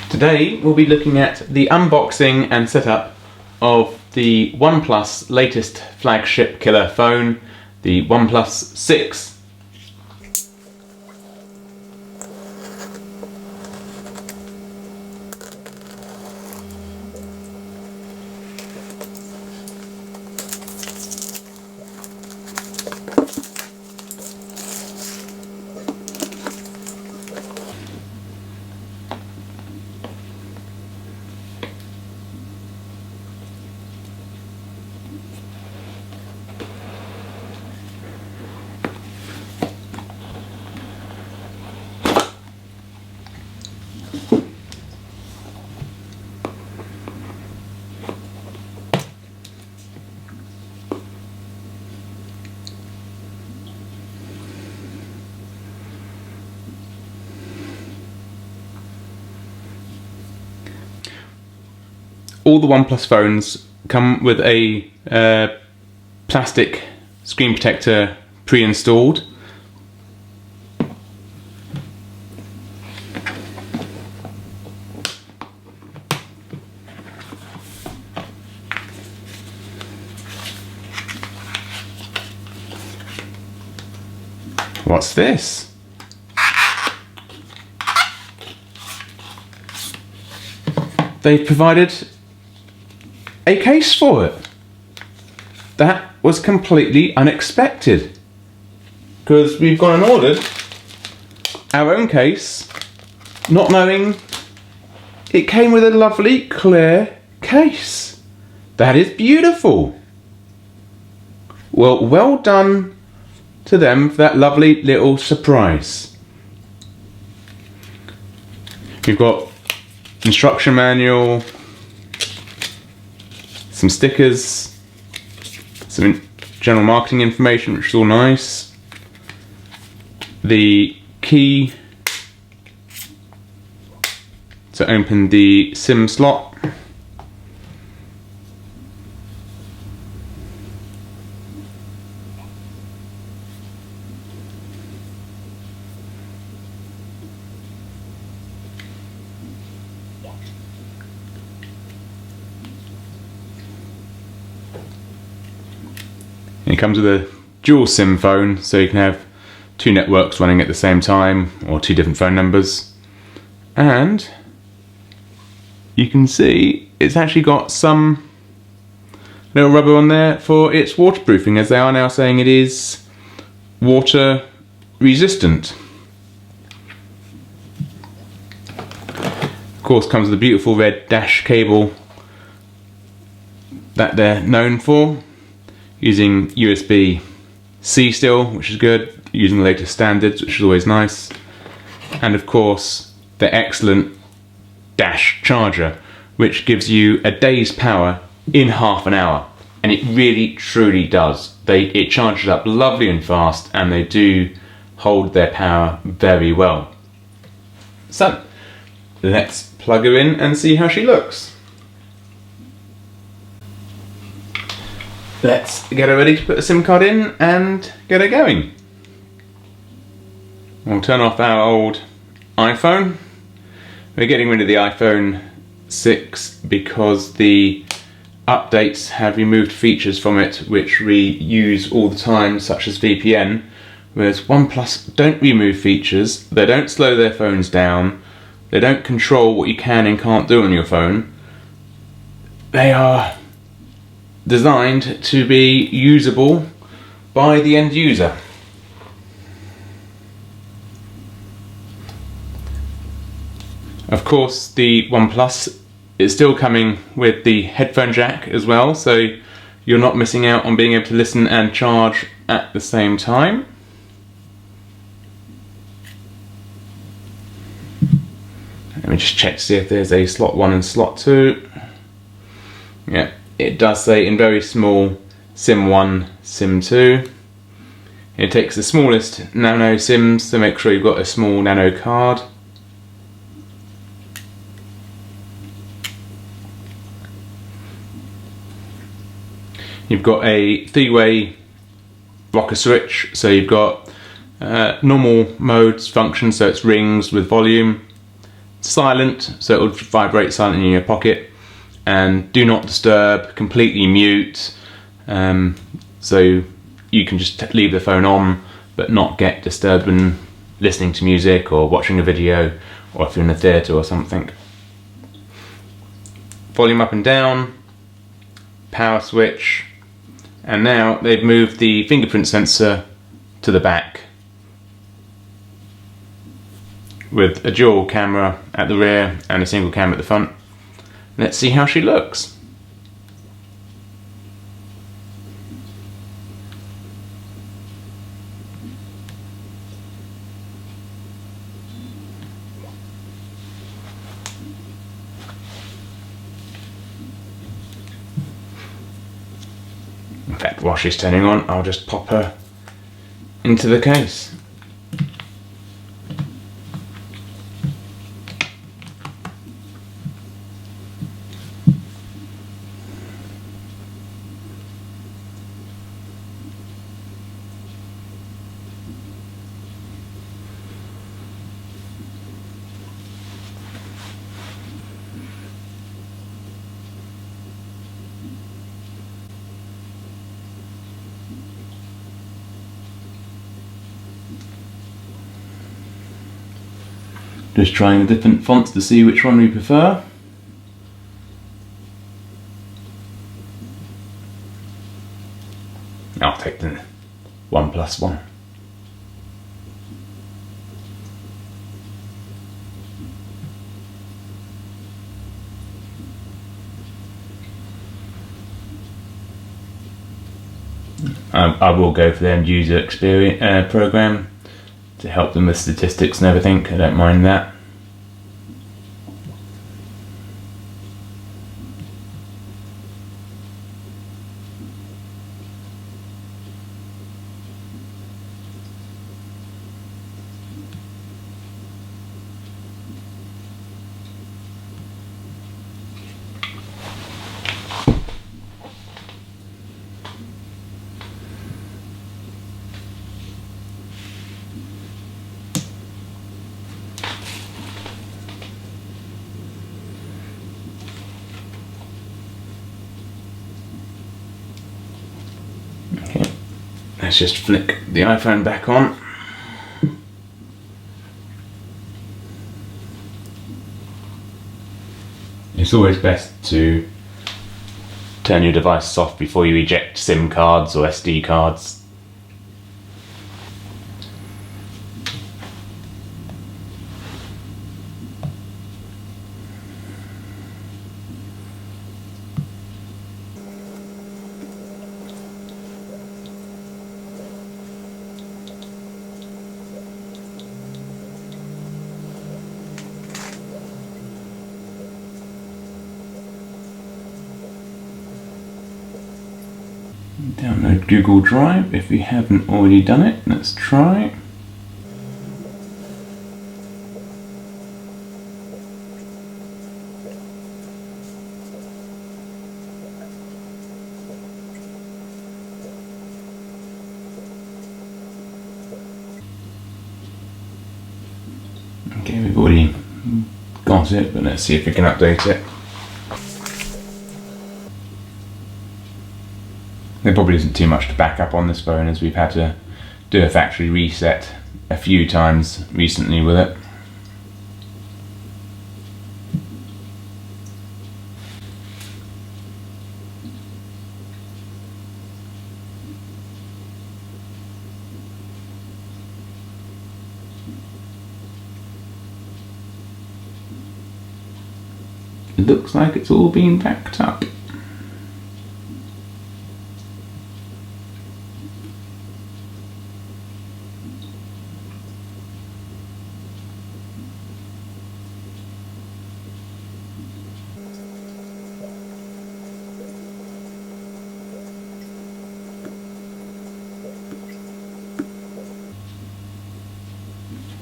Today we'll be looking at the unboxing and setup of the OnePlus latest flagship killer phone, the OnePlus 6. All the OnePlus phones come with a plastic screen protector pre-installed. What's this? They've provided a case for it. That was completely unexpected, because we've gone and ordered our own case, not knowing it came with a lovely clear case. That is beautiful. Well done to them for that lovely little surprise. We've got instruction manual, some stickers, some general marketing information, which is all nice, the key to open the SIM slot, and it comes with a dual SIM phone, so you can have two networks running at the same time, or two different phone numbers. And you can see it's actually got some little rubber on there for its waterproofing, as they are now saying it is water resistant. Of course, comes with a beautiful red dash cable that they're known for, using USB-C still, which is good, using the latest standards, which is always nice. And of course, the excellent dash charger, which gives you a day's power in half an hour. And it really, truly does. It charges up lovely and fast, and they do hold their power very well. So, let's plug her in and see how she looks. Let's get her ready to put a SIM card in and get her going. We'll turn off our old iPhone. We're getting rid of the iPhone 6 because the updates have removed features from it which we use all the time, such as VPN, whereas OnePlus don't remove features, they don't slow their phones down, they don't control what you can and can't do on your phone. They are designed to be usable by the end user. Of course, the OnePlus is still coming with the headphone jack as well, so you're not missing out on being able to listen and charge at the same time. Let me just check to see if there's a slot 1 and slot 2. Yeah. It does say in very small SIM 1, SIM 2. It takes the smallest nano SIMs, so make sure you've got a small nano card. You've got a 3-way rocker switch, so you've got normal modes function, so it's rings with volume, silent, so it will vibrate silently in your pocket, and do not disturb, completely mute, so you can just leave the phone on but not get disturbed when listening to music or watching a video, or if you're in a theatre or something. Volume up and down, power switch, and now they've moved the fingerprint sensor to the back with a dual camera at the rear and a single camera at the front. Let's see how she looks. In fact, while she's turning on, I'll just pop her into the case. Just trying the different fonts to see which one we prefer. I'll take the OnePlus one. I will go for the end user experience program to help them with statistics and everything. I don't mind that. Okay, let's just flick the iPhone back on. It's always best to turn your device off before you eject SIM cards or SD cards. Download Google Drive if you haven't already done it. Let's try. Okay, we've already got it, but let's see if we can update it. There probably isn't too much to back up on this phone, as we've had to do a factory reset a few times recently with it. It looks like it's all been backed up.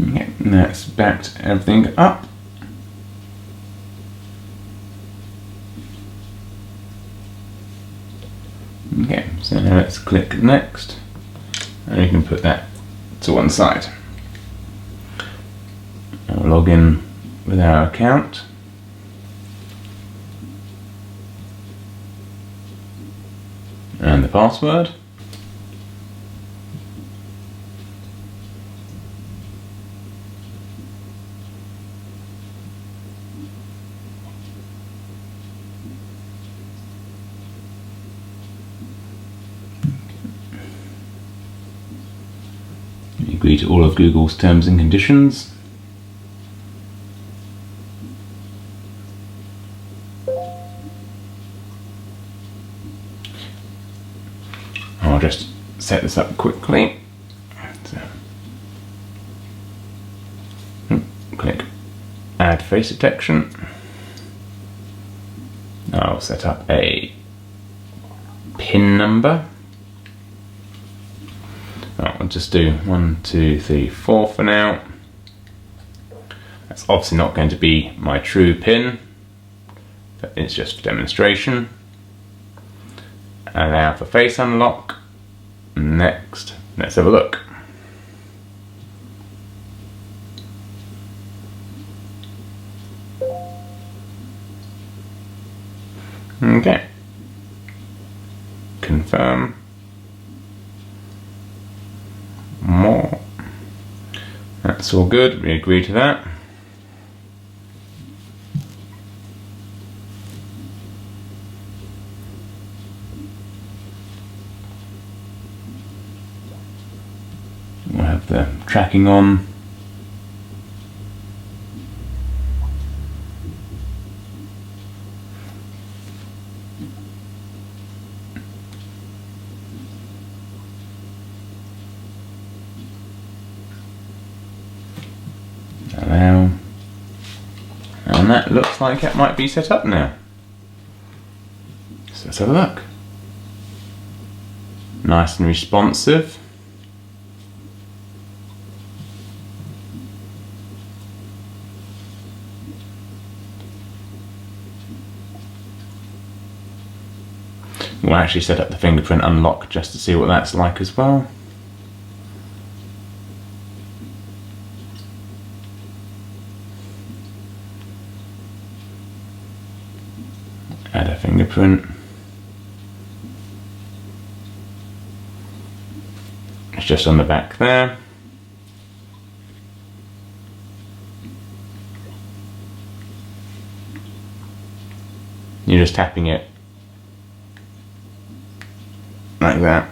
Okay, that's backed everything up. Okay, so now let's click next, and we can put that to one side. I'll log in with our account. And the password. Agree to all of Google's terms and conditions. I'll just set this up quickly. So, click Add Face Detection. I'll set up a PIN number. I'll just do 1, 2, 3, 4 for now. That's obviously not going to be my true PIN, but it's just for demonstration. Allow for face unlock. Next, let's have a look. Okay. Confirm. More. That's all good, we agree to that. We'll have the tracking on. Allow. And that looks like it might be set up now. So let's have a look. Nice and responsive. We'll actually set up the Fingerprint Unlock just to see what that's like as well. Add a fingerprint. It's just on the back there. You're just tapping it like that.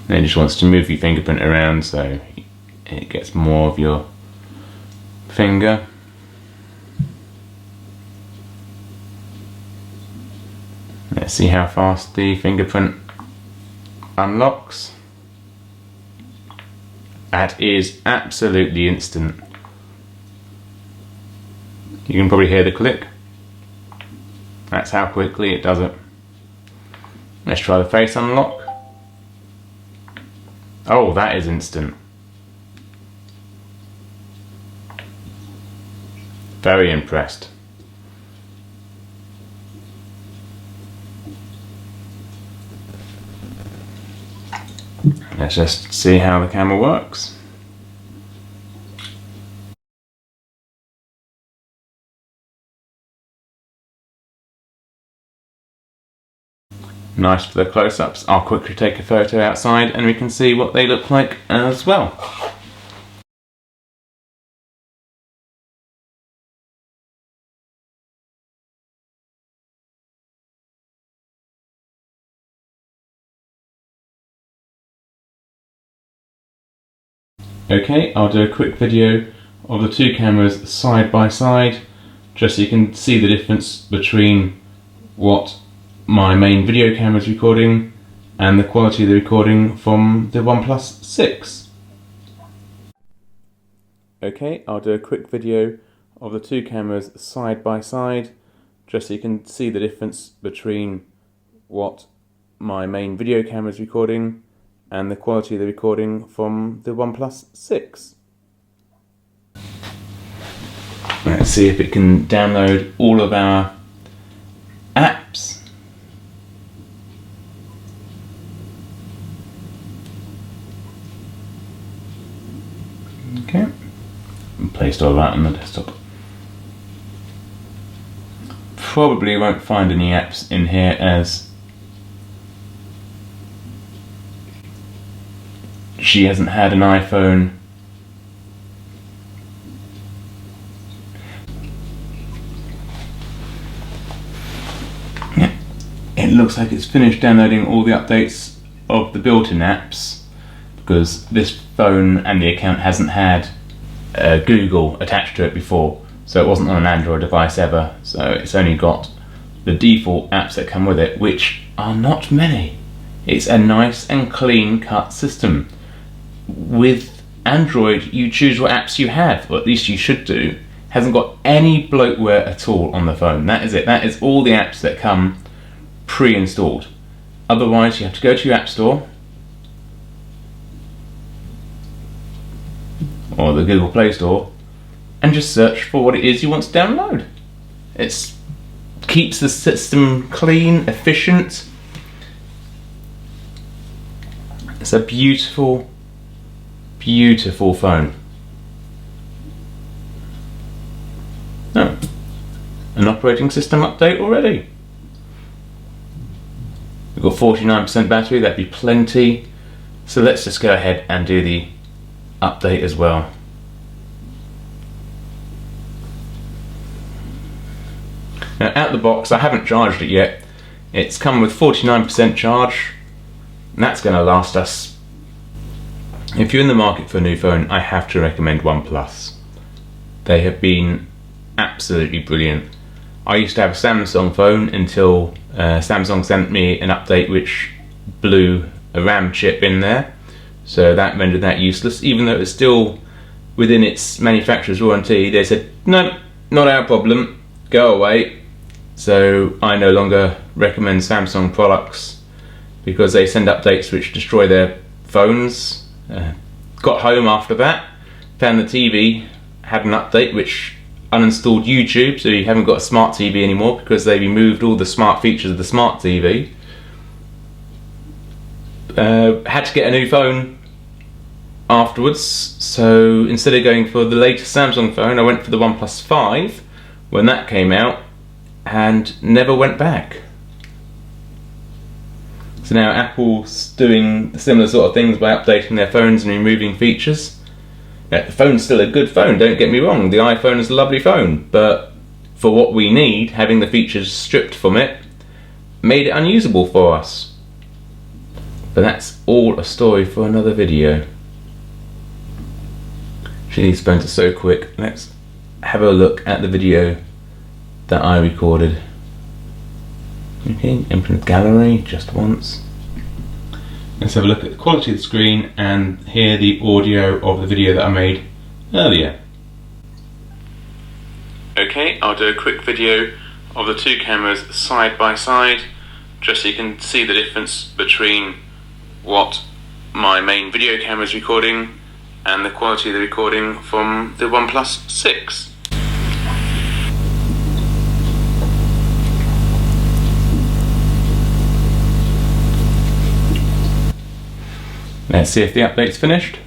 And it just wants to move your fingerprint around so it gets more of your finger. Let's see how fast the fingerprint unlocks. That is absolutely instant. You can probably hear the click. That's how quickly it does it. Let's try the face unlock. Oh, that is instant. Very impressed. Let's just see how the camera works. Nice for the close-ups. I'll quickly take a photo outside and we can see what they look like as well. Okay, I'll do a quick video of the two cameras side by side, just so you can see the difference between what my main video camera is recording and the quality of the recording from the OnePlus 6. Okay, I'll do a quick video of the two cameras side by side, just so you can see the difference between what my main video camera is recording and the quality of the recording from the OnePlus 6. Let's see if it can download all of our apps. Okay, placed all that on the desktop. Probably won't find any apps in here as she hasn't had an iPhone. Yeah. It looks like it's finished downloading all the updates of the built-in apps, because this phone and the account hasn't had Google attached to it before, so it wasn't on an Android device ever, so it's only got the default apps that come with it, which are not many. It's a nice and clean cut system. With Android, you choose what apps you have, or at least you should do. Hasn't got any bloatware at all on the phone. That is it. That is all the apps that come pre-installed. Otherwise, you have to go to your app store or the Google Play Store and just search for what it is you want to download. It keeps the system clean, efficient. It's a beautiful, beautiful phone. Oh, an operating system update already. We've got 49% battery, that'd be plenty. So let's just go ahead and do the update as well. Now out the box, I haven't charged it yet. It's come with 49% charge, and that's going to last us. If you're in the market for a new phone, I have to recommend OnePlus. They have been absolutely brilliant. I used to have a Samsung phone until Samsung sent me an update which blew a RAM chip in there, so that rendered that useless. Even though it was still within its manufacturer's warranty, they said, no, not our problem, go away. So I no longer recommend Samsung products because they send updates which destroy their phones. Got home after that, found the TV had an update which uninstalled YouTube, so you haven't got a smart TV anymore because they removed all the smart features of the smart TV. Had to get a new phone afterwards, so instead of going for the latest Samsung phone, I went for the OnePlus 5 when that came out and never went back. So now Apple's doing similar sort of things by updating their phones and removing features. Now, the phone's still a good phone, don't get me wrong, the iPhone is a lovely phone, but for what we need, having the features stripped from it made it unusable for us. But that's all a story for another video. These phones are so quick. Let's have a look at the video that I recorded. Okay, open the gallery just once. Let's have a look at the quality of the screen and hear the audio of the video that I made earlier. Okay, I'll do a quick video of the two cameras side by side, just so you can see the difference between what my main video camera is recording and the quality of the recording from the OnePlus 6. Let's see if the update's finished.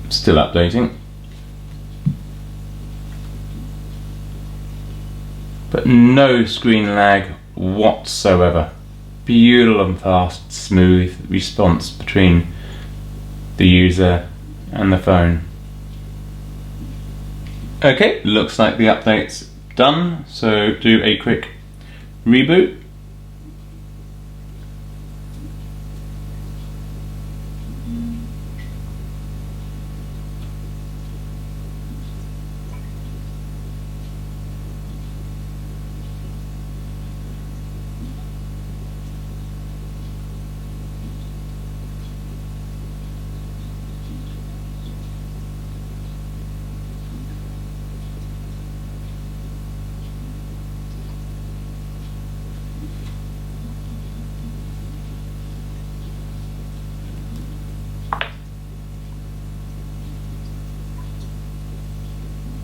Still updating. But no screen lag whatsoever. Beautiful and fast, smooth response between the user and the phone. Okay, looks like the update's done, so do a quick reboot.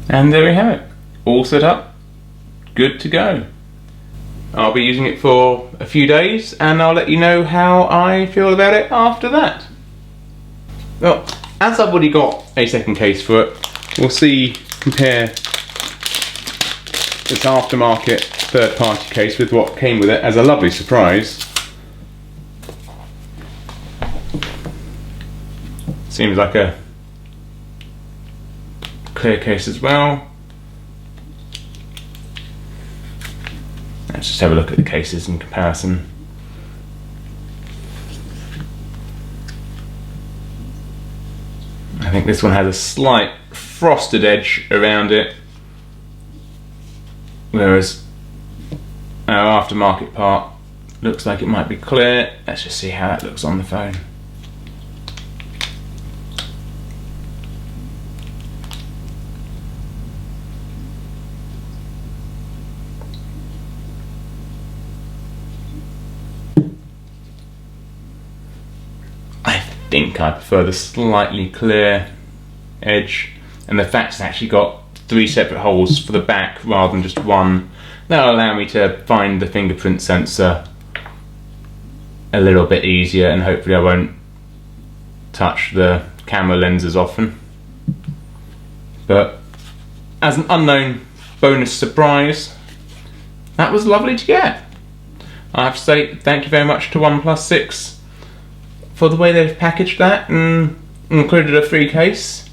And there we have it, all set up, good to go. I'll be using it for a few days and I'll let you know how I feel about it after that. Well, as I've already got a second case for it, we'll compare this aftermarket third-party case with what came with it as a lovely surprise. Seems like a clear case as well. Let's just have a look at the cases in comparison. I think this one has a slight frosted edge around it, whereas our aftermarket part looks like it might be clear. Let's just see how that looks on the phone. I think I prefer the slightly clear edge, and the fact it's actually got 3 separate holes for the back rather than just one. That'll allow me to find the fingerprint sensor a little bit easier, and hopefully I won't touch the camera lens as often. But as an unknown bonus surprise, that was lovely to get. I have to say thank you very much to OnePlus 6 for the way they've packaged that and included a free case,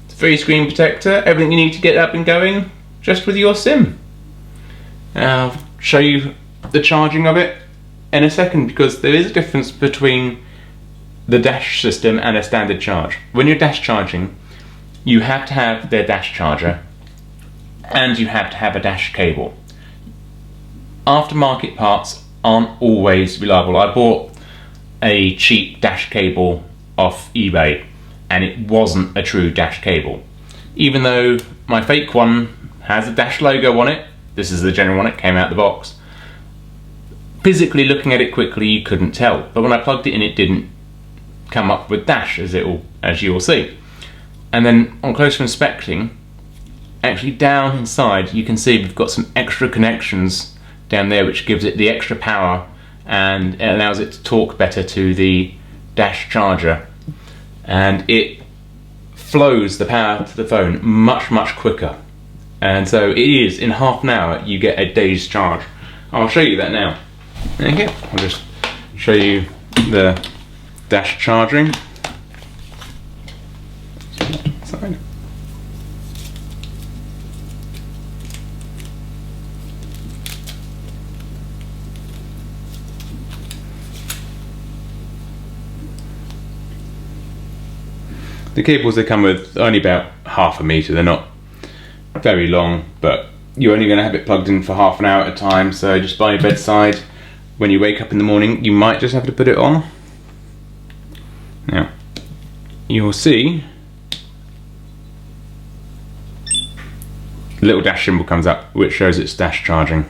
free screen protector, everything you need to get up and going just with your SIM. I'll show you the charging of it in a second, because there is a difference between the dash system and a standard charge. When you're dash charging, you have to have their dash charger and you have to have a dash cable. Aftermarket parts aren't always reliable. I bought a cheap dash cable off eBay and it wasn't a true dash cable. Even though my fake one has a dash logo on it, this is the general one, it came out the box. Physically looking at it quickly you couldn't tell, but when I plugged it in it didn't come up with dash as you will see. And then on closer inspecting, actually down inside you can see we've got some extra connections down there which gives it the extra power and it allows it to talk better to the dash charger, and it flows the power to the phone much quicker, and so it is in half an hour you get a day's charge. I'll show you that now. Okay, I'll just show you the dash charging. Side. The cables they come with are only about half a metre, they're not very long, but you're only going to have it plugged in for half an hour at a time, so just by your bedside, when you wake up in the morning, you might just have to put it on. Now, you'll see a little dash symbol comes up which shows it's dash charging.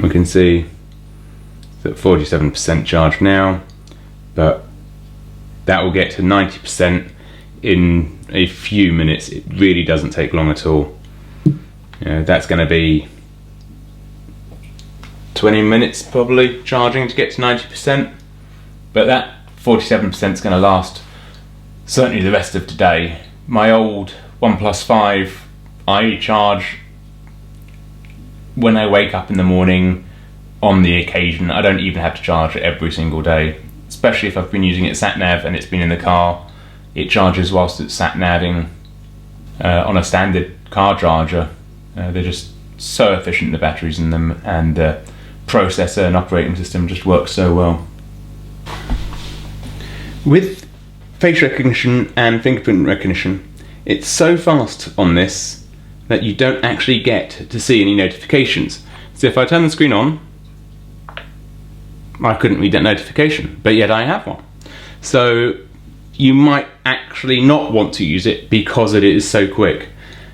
We can see it's at 47% charged now, but that will get to 90% in a few minutes. It really doesn't take long at all. That's going to be 20 minutes probably charging to get to 90%, but that 47% is going to last certainly the rest of today. My old OnePlus 5 I charge when I wake up in the morning on the occasion. I don't even have to charge it every single day, especially if I've been using it sat-nav and it's been in the car. It charges whilst it's sat-naving on a standard car charger. They're just so efficient, the batteries in them, and the processor and operating system just works so well. With face recognition and fingerprint recognition, it's so fast on this that you don't actually get to see any notifications. So if I turn the screen on, I couldn't read that notification, but yet I have one. So you might actually not want to use it because it is so quick.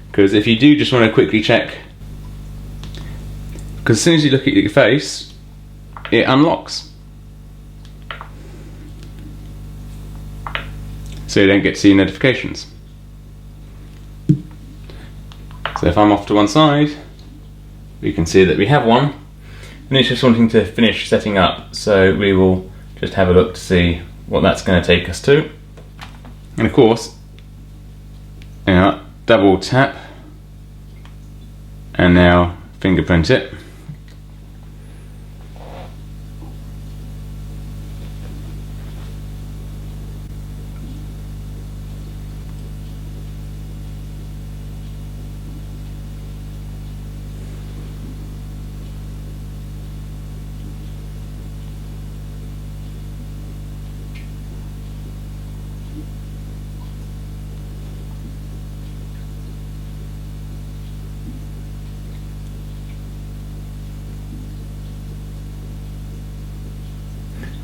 Because if you do just want to quickly check, because as soon as you look at your face, it unlocks. So you don't get to see notifications. So if I'm off to one side, we can see that we have one, and it's just wanting to finish setting up, so we will just have a look to see what that's going to take us to. And of course, double tap and now fingerprint it.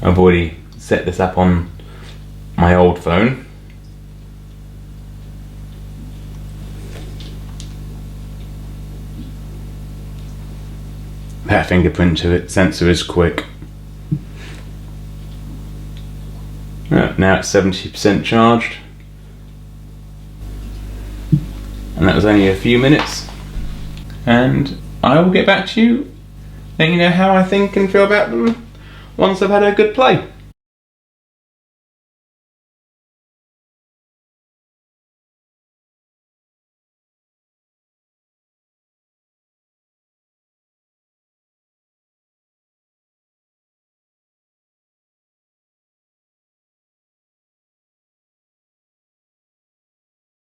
I've already set this up on my old phone. That fingerprint sensor is quick. Now it's 70% charged. And that was only a few minutes. And I will get back to you, letting you know how I think and feel about them once I've had a good play.